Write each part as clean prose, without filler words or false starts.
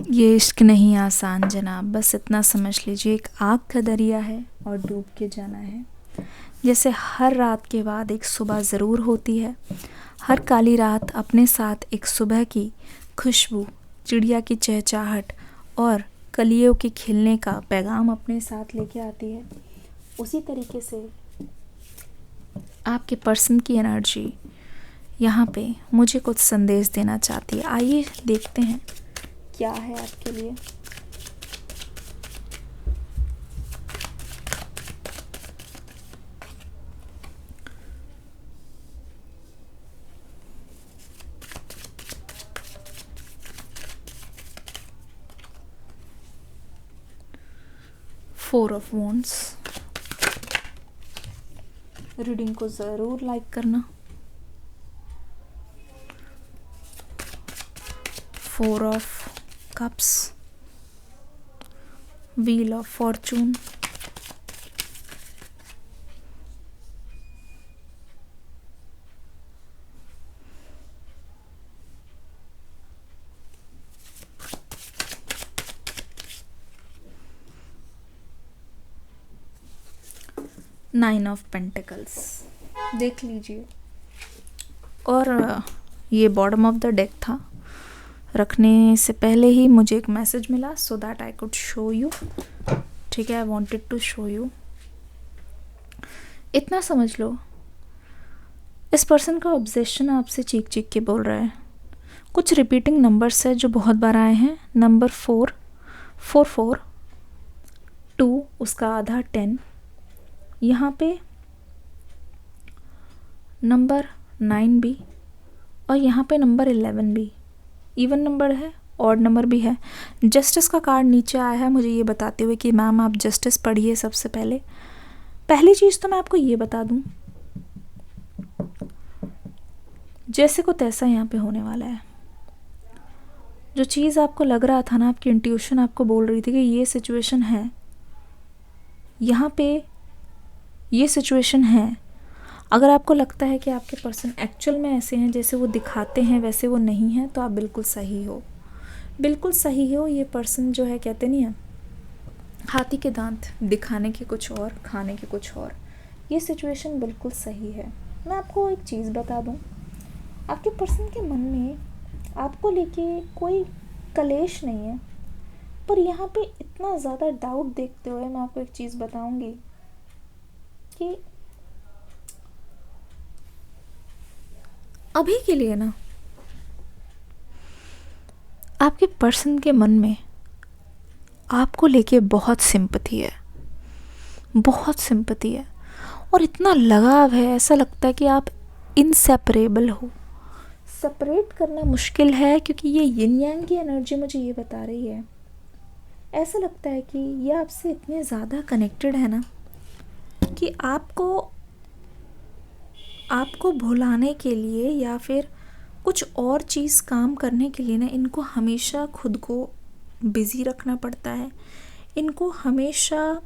ये इश्क नहीं आसान जनाब, बस इतना समझ लीजिए, एक आग का दरिया है और डूब के जाना है। जैसे हर रात के बाद एक सुबह ज़रूर होती है, हर काली रात अपने साथ एक सुबह की खुशबू, चिड़िया की चहचहाहट और कलियों के खिलने का पैगाम अपने साथ लेके आती है। उसी तरीके से आपके पर्सन की एनर्जी यहाँ पे मुझे कुछ संदेश देना चाहती है। आइए देखते हैं क्या है आपके लिए। Four of wands. रीडिंग को ज़रूर लाइक करना। Four of cups, wheel of Fortune, nine of pentacles. देख लीजिए। और ये बॉटम ऑफ द डेक था। रखने से पहले ही मुझे एक मैसेज मिला, so that I could show you. ठीक है, I wanted to show you. इतना समझ लो, इस पर्सन का ऑब्जेशन आपसे चीख चीख के बोल रहा है। कुछ रिपीटिंग नंबर्स है जो बहुत बार आए हैं। नंबर 4, 4 4, 2 उसका आधा 10, यहाँ पे नंबर 9 भी, और यहाँ पे नंबर 11 भी। इवन नंबर है, ऑड नंबर भी है। जस्टिस का कार्ड नीचे आया है मुझे ये बताते हुए कि मैम आप जस्टिस पढ़िए। सबसे पहली चीज़ तो मैं आपको ये बता दूँ, जैसे को तैसा यहाँ पे होने वाला है। जो चीज़ आपको लग रहा था ना, आपकी इंट्यूशन आपको बोल रही थी कि ये सिचुएशन है, यहाँ पे ये सिचुएशन है। अगर आपको लगता है कि आपके पर्सन एक्चुअल में ऐसे हैं जैसे वो दिखाते हैं वैसे वो नहीं हैं, तो आप बिल्कुल सही हो, बिल्कुल सही हो। ये पर्सन जो है, कहते नहीं है हाथी के दांत, दिखाने के कुछ और, खाने के कुछ और। ये सिचुएशन बिल्कुल सही है। मैं आपको एक चीज़ बता दूं, आपके पर्सन के मन में आपको लेके कोई कलेश नहीं है, पर यहाँ पे इतना ज़्यादा डाउट देखते हुए मैं आपको एक चीज़ बताऊंगी कि अभी के लिए ना, आपके पर्सन के मन में आपको लेके बहुत सिंपैथी है, बहुत सिंपैथी है, और इतना लगाव है, ऐसा लगता है कि आप इनसेपरेबल हो। सेपरेट करना मुश्किल है, क्योंकि ये यिन यांग की एनर्जी मुझे ये बता रही है। ऐसा लगता है कि ये आपसे इतने ज़्यादा कनेक्टेड है ना, कि आपको भुलाने के लिए या फिर कुछ और चीज़ काम करने के लिए ना, इनको हमेशा खुद को बिज़ी रखना पड़ता है। इनको हमेशा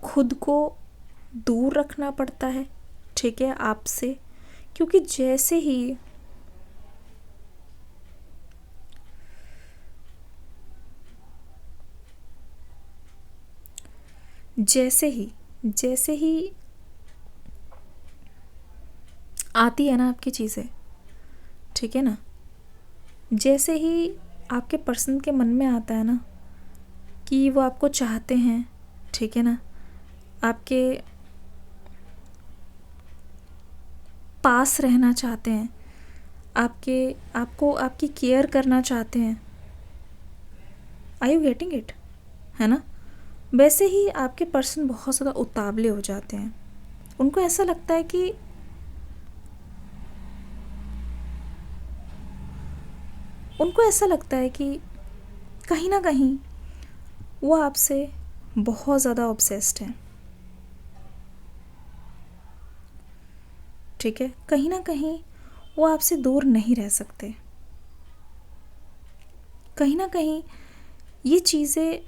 खुद को दूर रखना पड़ता है, ठीक है, आपसे। क्योंकि जैसे ही आती है ना आपकी चीज़ें, ठीक है ना, जैसे ही आपके पर्सन के मन में आता है ना कि वो आपको चाहते हैं, ठीक है ना, आपके पास रहना चाहते हैं, आपको आपकी केयर करना चाहते हैं। Are you getting it? है ना? वैसे ही आपके पर्सन बहुत ज़्यादा उतावले हो जाते हैं। उनको ऐसा लगता है कि कहीं ना कहीं वो आपसे बहुत ज़्यादा ऑब्सेस्ड हैं, ठीक है। कहीं ना कहीं वो आपसे दूर नहीं रह सकते। कहीं ना कहीं ये चीज़ें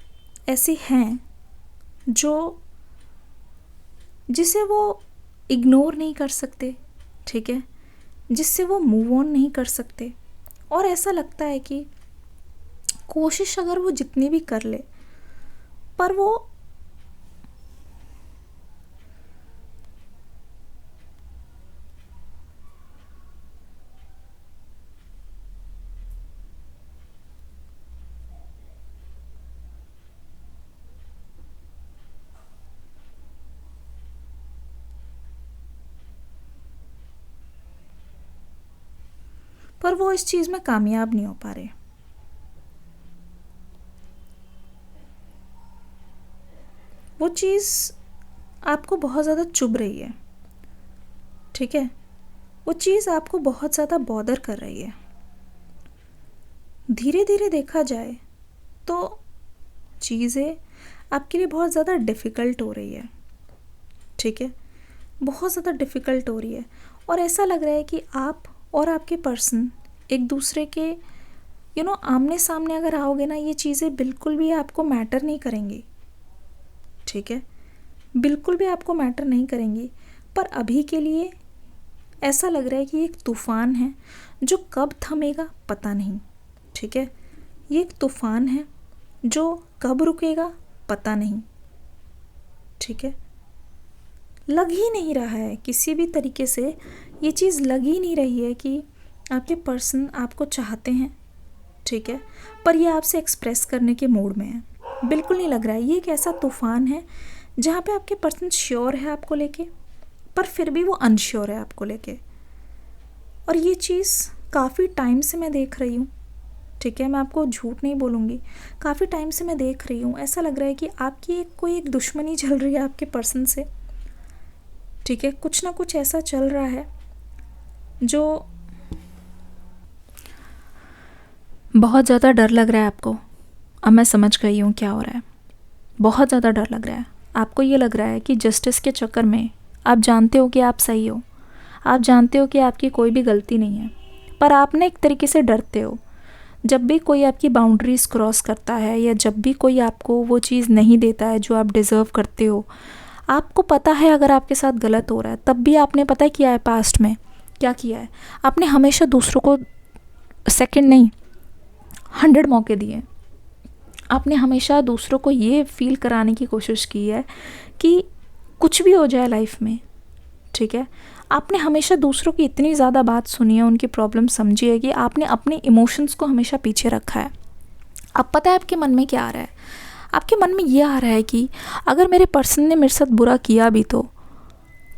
ऐसी हैं जिसे वो इग्नोर नहीं कर सकते, ठीक है, जिससे वो मूव ऑन नहीं कर सकते। और ऐसा लगता है कि कोशिश अगर वो जितनी भी कर ले, पर वो इस चीज़ में कामयाब नहीं हो पा रहे। वो चीज़ आपको बहुत ज़्यादा चुभ रही है, ठीक है, वो चीज़ आपको बहुत ज़्यादा बॉदर कर रही है। धीरे धीरे देखा जाए तो चीज़ें आपके लिए बहुत ज़्यादा डिफ़िकल्ट हो रही है, ठीक है, बहुत ज़्यादा डिफ़िकल्ट हो रही है। और ऐसा लग रहा है कि आप और आपके पर्सन एक दूसरे के आमने सामने अगर आओगे ना, ये चीज़ें बिल्कुल भी आपको मैटर नहीं करेंगी, ठीक है, बिल्कुल भी आपको मैटर नहीं करेंगी। पर अभी के लिए ऐसा लग रहा है कि एक तूफ़ान है जो कब थमेगा पता नहीं, ठीक है, ये एक तूफ़ान है जो कब रुकेगा पता नहीं, ठीक है। लग ही नहीं रहा है किसी भी तरीके से, ये चीज़ लग ही नहीं रही है कि आपके पर्सन आपको चाहते हैं, ठीक है, पर ये आपसे एक्सप्रेस करने के मूड में है, बिल्कुल नहीं लग रहा है। ये एक ऐसा तूफ़ान है जहाँ पे आपके पर्सन श्योर है आपको लेके, पर फिर भी वो अनश्योर है आपको लेके। और ये चीज़ काफ़ी टाइम से मैं देख रही हूँ, ठीक है, मैं आपको झूठ नहीं बोलूँगी, काफ़ी टाइम से मैं देख रही हूँ। ऐसा लग रहा है कि आपकी कोई एक दुश्मनी चल रही है आपके पर्सन से, ठीक है, कुछ ना कुछ ऐसा चल रहा है जो बहुत ज़्यादा डर लग रहा है आपको। अब मैं समझ गई हूँ क्या हो रहा है, बहुत ज़्यादा डर लग रहा है आपको। ये लग रहा है कि जस्टिस के चक्कर में आप जानते हो कि आप सही हो, आप जानते हो कि आपकी कोई भी गलती नहीं है, पर आप ना एक तरीके से डरते हो। जब भी कोई आपकी बाउंड्रीज़ क्रॉस करता है या जब भी कोई आपको वो चीज़ नहीं देता है जो आप डिज़र्व करते हो, आपको पता है अगर आपके साथ गलत हो रहा है, तब भी आपने पता है किया है पास्ट में क्या किया है, आपने हमेशा दूसरों को सेकंड नहीं 100 मौके दिए। आपने हमेशा दूसरों को ये फील कराने की कोशिश की है कि कुछ भी हो जाए लाइफ में, ठीक है, आपने हमेशा दूसरों की इतनी ज़्यादा बात सुनी है, उनकी प्रॉब्लम समझी है कि आपने अपने इमोशंस को हमेशा पीछे रखा है। अब पता है आपके मन में क्या आ रहा है, आपके मन में ये आ रहा है कि अगर मेरे पर्सन ने मेरे साथ बुरा किया भी तो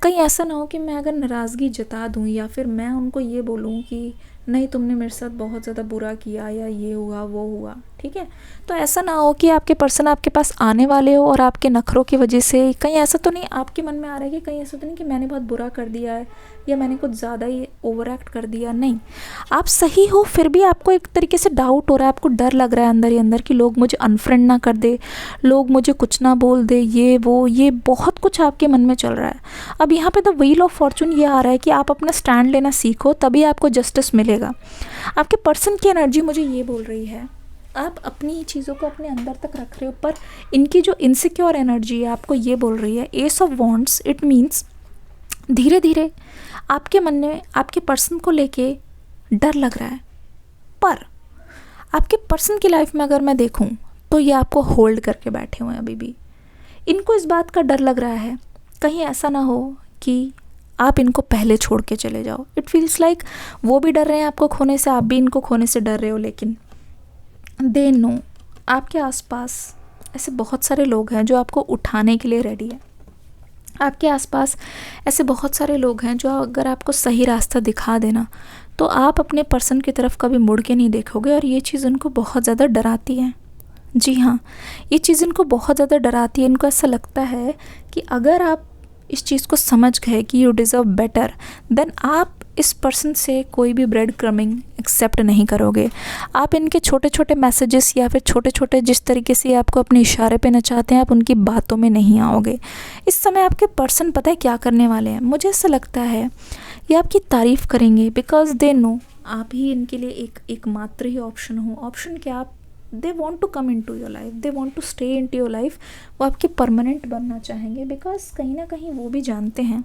कहीं ऐसा ना हो कि मैं अगर नाराज़गी जता दूँ या फिर मैं उनको ये बोलूँ कि नहीं तुमने मेरे साथ बहुत ज़्यादा बुरा किया या ये हुआ वो हुआ, ठीक है, तो ऐसा ना हो कि आपके पर्सन आपके पास आने वाले हो और आपके नखरों की वजह से कहीं ऐसा तो नहीं आपके मन में आ रहा है कि कहीं ऐसा तो नहीं कि मैंने बहुत बुरा कर दिया है या मैंने कुछ ज़्यादा ही ओवर एक्ट कर दिया। नहीं, आप सही हो, फिर भी आपको एक तरीके से डाउट हो रहा है, आपको डर लग रहा है अंदर ही अंदर कि लोग मुझे अनफ्रेंड ना कर दे, लोग मुझे कुछ ना बोल दे, ये वो ये बहुत कुछ आपके मन में चल रहा है। अब यहाँ पे द व्हील ऑफ फॉर्चून ये आ रहा है कि आप अपना स्टैंड लेना सीखो, तभी आपको जस्टिस मिलेगा। आपके पर्सन की एनर्जी मुझे ये बोल रही है आप अपनी चीज़ों को अपने अंदर तक रख रहे हो, पर इनकी जो इनसिक्योर एनर्जी है आपको ये बोल रही है S of wands, it means धीरे धीरे आपके मन में आपके पर्सन को लेके डर लग रहा है। पर आपके पर्सन की लाइफ में अगर मैं देखूं तो ये आपको होल्ड करके बैठे हुए हैं अभी भी। इनको इस बात का डर लग रहा है कहीं ऐसा ना हो कि आप इनको पहले छोड़ के चले जाओ। इट फील्स लाइक वो भी डर रहे हैं आपको खोने से, आप भी इनको खोने से डर रहे हो, लेकिन दे नो आपके आसपास ऐसे बहुत सारे लोग हैं जो आपको उठाने के लिए रेडी है। आपके आसपास ऐसे बहुत सारे लोग हैं जो अगर आपको सही रास्ता दिखा देना तो आप अपने पर्सन की तरफ कभी मुड़ के नहीं देखोगे, और ये चीज़ उनको बहुत ज़्यादा डराती है। जी हाँ, ये चीज़ इनको बहुत ज़्यादा डराती है। इनको ऐसा लगता है कि अगर आप इस चीज़ को समझ गए कि यू डिज़र्व बेटर, देन आप इस पर्सन से कोई भी ब्रेड क्रमिंग एक्सेप्ट नहीं करोगे। आप इनके छोटे छोटे मैसेजेस या फिर छोटे छोटे जिस तरीके से आपको अपने इशारे पे नचाते हैं, आप उनकी बातों में नहीं आओगे। इस समय आपके पर्सन पता है क्या करने वाले हैं, मुझे ऐसा लगता है ये आपकी तारीफ़ करेंगे, बिकॉज दे नो आप ही इनके लिए एकमात्र ही ऑप्शन हो। ऑप्शन क्या, आप they want to come into your life, they want to stay into your life. वो आपके परमानेंट बनना चाहेंगे, बिकॉज कहीं ना कहीं वो भी जानते हैं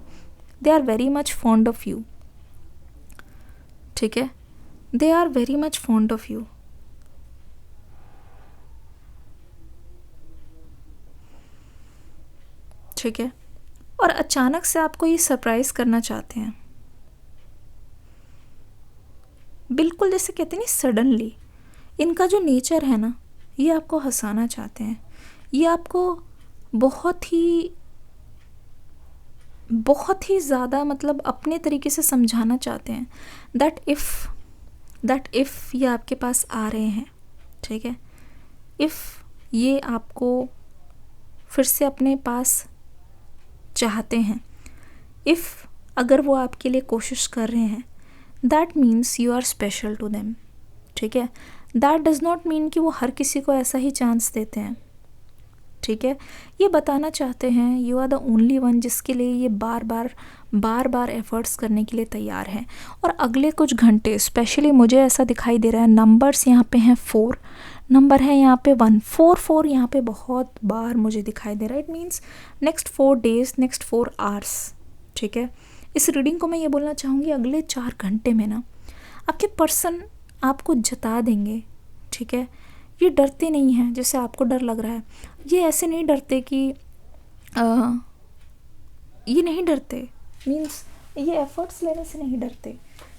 they are very much fond of you, ठीक है, they are very much fond of you. ठीक है, और अचानक से आपको ये सरप्राइज़ करना चाहते हैं, बिल्कुल जैसे कहते हैं ना सडनली। इनका जो नेचर है ना, ये आपको हंसाना चाहते हैं, ये आपको बहुत ही ज़्यादा मतलब अपने तरीके से समझाना चाहते हैं दैट इफ़ ये आपके पास आ रहे हैं, ठीक है, इफ़ ये आपको फिर से अपने पास चाहते हैं, इफ़ अगर वो आपके लिए कोशिश कर रहे हैं, that means you are special to them, ठीक है। दैट डज़ नॉट मीन कि वो हर किसी को ऐसा ही चांस देते हैं, ठीक है। ये बताना चाहते हैं you are the only one जिसके लिए ये बार बार एफर्ट्स करने के लिए तैयार हैं। और अगले कुछ घंटे स्पेशली मुझे ऐसा दिखाई दे रहा है, नंबर्स यहाँ पे हैं 4, नंबर है यहाँ पे 1, 4 यहाँ पे बहुत बार मुझे दिखाई दे रहा है। It means next 4 days, next 4 hours, ठीक है। इस रीडिंग को मैं ये बोलना चाहूँगी अगले 4 घंटे में ना आपके पर्सन आपको जता देंगे, ठीक है। ये डरते नहीं हैं जैसे आपको डर लग रहा है, ये ऐसे नहीं डरते कि ये नहीं डरते, मीन्स ये एफ़र्ट्स लेने से नहीं डरते।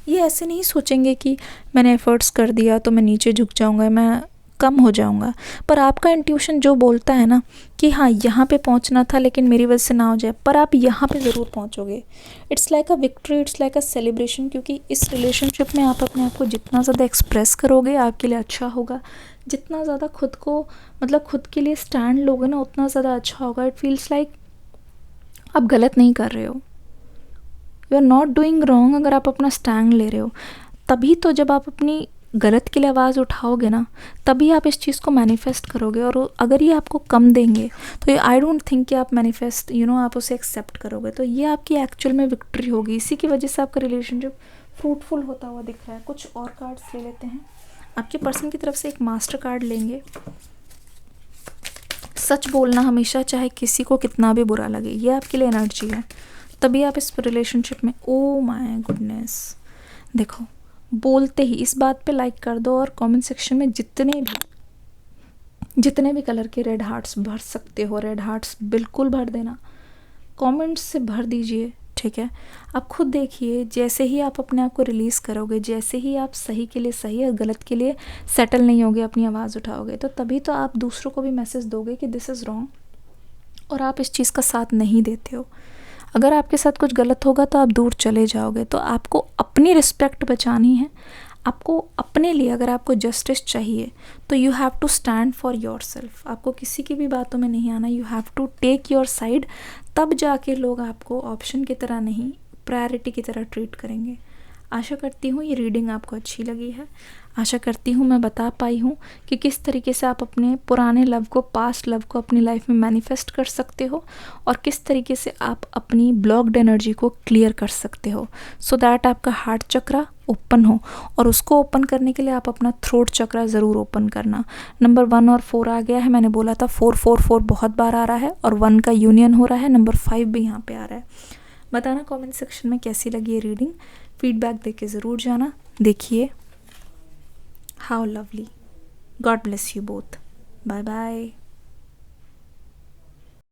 ये ऐसे नहीं सोचेंगे कि मैंने एफ़र्ट्स कर दिया तो मैं नीचे झुक जाऊंगा, मैं कम हो जाऊंगा। पर आपका इंट्यूशन जो बोलता है ना कि हाँ यहाँ पे पहुँचना था लेकिन मेरी वजह से ना हो जाए, पर आप यहाँ पे ज़रूर पहुँचोगे। It's like a victory, it's like a celebration, क्योंकि इस रिलेशनशिप में आप अपने आप को जितना ज़्यादा एक्सप्रेस करोगे आपके लिए अच्छा होगा। जितना ज़्यादा खुद को मतलब खुद के लिए स्टैंड लोगे ना उतना ज़्यादा अच्छा होगा। इट फील्स लाइक आप गलत नहीं कर रहे हो, you are not doing wrong. अगर आप अपना स्टैंड ले रहे हो तभी तो जब आप अपनी गलत के लिए आवाज़ उठाओगे ना तभी आप इस चीज़ को मैनिफेस्ट करोगे। और अगर ये आपको कम देंगे तो ये आई डोंट थिंक कि आप मैनिफेस्ट आप उसे एक्सेप्ट करोगे। तो ये आपकी एक्चुअल में विक्ट्री होगी। इसी की वजह से आपका रिलेशनशिप फ्रूटफुल होता हुआ दिख रहा है। कुछ और कार्ड्स ले लेते हैं। आपके पर्सन की तरफ से एक मास्टर कार्ड लेंगे। सच बोलना हमेशा, चाहे किसी को कितना भी बुरा लगे, ये आपके लिए एनर्जी है। तभी आप इस रिलेशनशिप में, ओ माय गुडनेस, देखो बोलते ही इस बात पे लाइक कर दो और कमेंट सेक्शन में जितने भी कलर के रेड हार्ट्स भर सकते हो, रेड हार्ट्स बिल्कुल भर देना, कमेंट्स से भर दीजिए, ठीक है। आप खुद देखिए, जैसे ही आप अपने आप को रिलीज़ करोगे, जैसे ही आप सही के लिए सही और गलत के लिए सेटल नहीं होगे, अपनी आवाज़ उठाओगे, तो तभी तो आप दूसरों को भी मैसेज दोगे कि दिस इज़ रॉन्ग और आप इस चीज़ का साथ नहीं देते हो। अगर आपके साथ कुछ गलत होगा तो आप दूर चले जाओगे। तो आपको अपनी रिस्पेक्ट बचानी है। आपको अपने लिए, अगर आपको जस्टिस चाहिए तो you have to stand for yourself. आपको किसी की भी बातों में नहीं आना, you have to take your side. तब जाके लोग आपको ऑप्शन की तरह नहीं, प्रायोरिटी की तरह ट्रीट करेंगे। आशा करती हूँ ये रीडिंग आपको अच्छी लगी है। आशा करती हूँ मैं बता पाई हूँ कि किस तरीके से आप अपने पुराने लव को, पास्ट लव को अपनी लाइफ में मैनिफेस्ट कर सकते हो और किस तरीके से आप अपनी ब्लॉक्ड एनर्जी को क्लियर कर सकते हो, सो दैट आपका हार्ट चक्रा ओपन हो। और उसको ओपन करने के लिए आप अपना थ्रोट चक्रा ज़रूर ओपन करना। नंबर 1 और 4 आ गया है, मैंने बोला था 4 बहुत बार आ रहा है और 1 का यूनियन हो रहा है, नंबर 5 भी यहाँ पे आ रहा है। बताना कमेंट सेक्शन में कैसी लगी ये रीडिंग, फीडबैक दे के ज़रूर जाना। देखिए, how lovely. God bless you both. Bye bye.